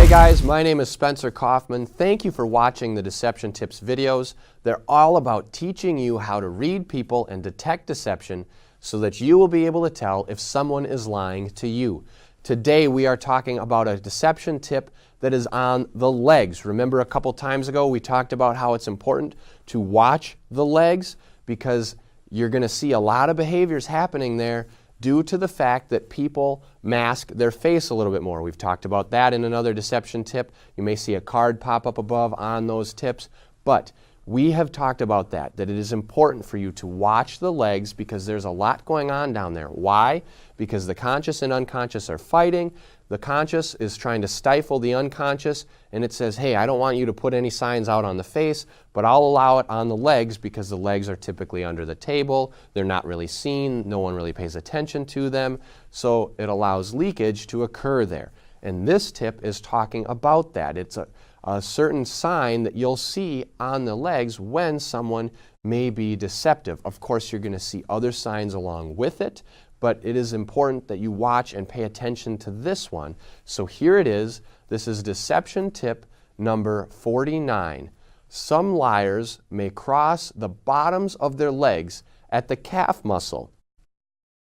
Hey guys, my name is Spencer Coffman. Thank you for watching the Deception Tips videos. They're all about teaching you how to read people and detect deception so that you will be able to tell if someone is lying to you. Today we are talking about a deception tip that is on the legs. Remember a couple times ago we talked about how it's important to watch the legs because you're going to see a lot of behaviors happening there due to the fact that people mask their face a little bit more. We've talked about that in another deception tip. You may see a card pop up above on those tips, but we have talked about that it is important for you to watch the legs because there's a lot going on down there. Why? Because the conscious and unconscious are fighting. The conscious is trying to stifle the unconscious, and it says, hey, I don't want you to put any signs out on the face, but I'll allow it on the legs because the legs are typically under the table. They're not really seen. No one really pays attention to them. So it allows leakage to occur there. And this tip is talking about that. It's a certain sign that you'll see on the legs when someone may be deceptive. Of course, you're going to see other signs along with it, but it is important that you watch and pay attention to this one. So here it is. This is deception tip number 49. Some liars may cross the bottoms of their legs at the calf muscle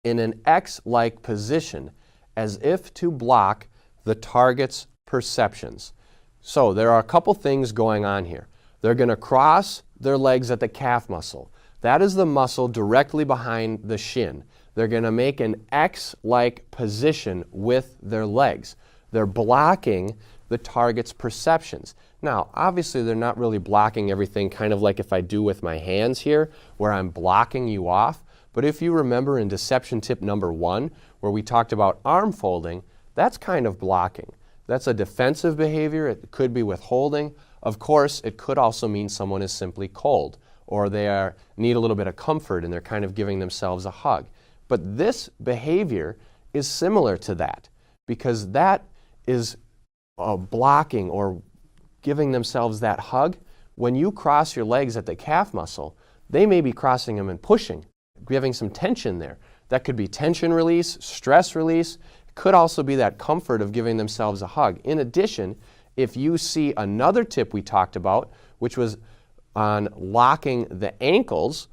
in an X-like position as if to block the target's perceptions. So there are a couple things going on here. They're going to cross their legs at the calf muscle. That is the muscle directly behind the shin. They're going to make an X-like position with their legs. They're blocking the target's perceptions. Now, obviously, they're not really blocking everything, kind of like if I do with my hands here, where I'm blocking you off. But if you remember in deception tip number 1, where we talked about arm folding, that's kind of blocking. That's a defensive behavior. It could be withholding. Of course, it could also mean someone is simply cold, or they need a little bit of comfort and they're kind of giving themselves a hug. But this behavior is similar to that because that is blocking or giving themselves that hug. When you cross your legs at the calf muscle, they may be crossing them and pushing, giving some tension there. That could be tension release, stress release. It could also be that comfort of giving themselves a hug. In addition, if you see another tip we talked about, which was on locking the ankles,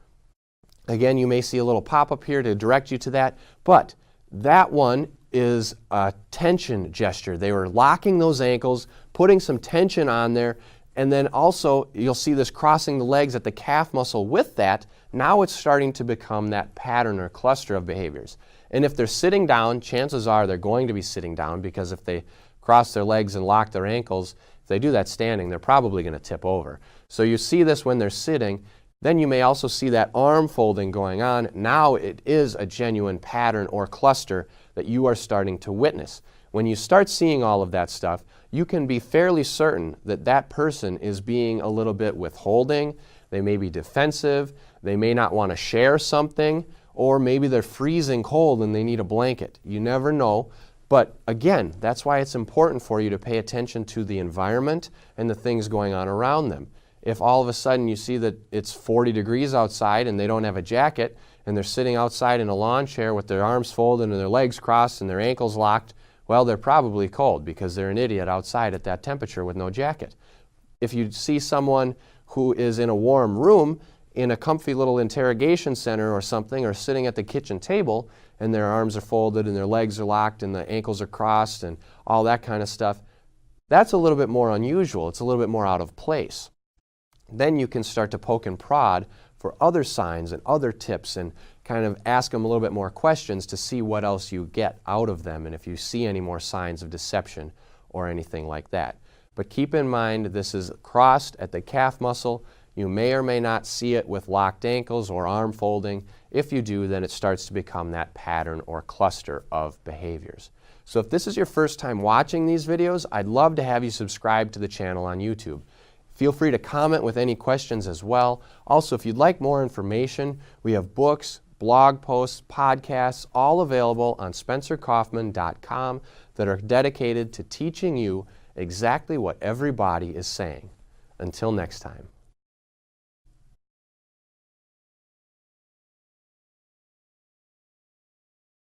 again, you may see a little pop-up here to direct you to that, but that one is a tension gesture. They were locking those ankles, putting some tension on there, and then also you'll see this crossing the legs at the calf muscle with that. Now it's starting to become that pattern or cluster of behaviors. And if they're sitting down, chances are they're going to be sitting down because if they cross their legs and lock their ankles, if they do that standing, they're probably going to tip over. So you see this when they're sitting. Then you may also see that arm folding going on. Now it is a genuine pattern or cluster that you are starting to witness. When you start seeing all of that stuff, you can be fairly certain that that person is being a little bit withholding. They may be defensive. They may not want to share something, or maybe they're freezing cold and they need a blanket. You never know. But again, that's why it's important for you to pay attention to the environment and the things going on around them. If all of a sudden you see that it's 40 degrees outside and they don't have a jacket and they're sitting outside in a lawn chair with their arms folded and their legs crossed and their ankles locked, well, they're probably cold because they're an idiot outside at that temperature with no jacket. If you see someone who is in a warm room in a comfy little interrogation center or something, or sitting at the kitchen table and their arms are folded and their legs are locked and the ankles are crossed and all that kind of stuff, that's a little bit more unusual. It's a little bit more out of place. Then you can start to poke and prod for other signs and other tips and kind of ask them a little bit more questions to see what else you get out of them and if you see any more signs of deception or anything like that. But keep in mind this is crossed at the calf muscle. You may or may not see it with locked ankles or arm folding. If you do, then it starts to become that pattern or cluster of behaviors. So if this is your first time watching these videos, I'd love to have you subscribe to the channel on YouTube. Feel free to comment with any questions as well. Also, if you'd like more information, we have books, blog posts, podcasts, all available on spencercoffman.com that are dedicated to teaching you exactly what everybody is saying. Until next time.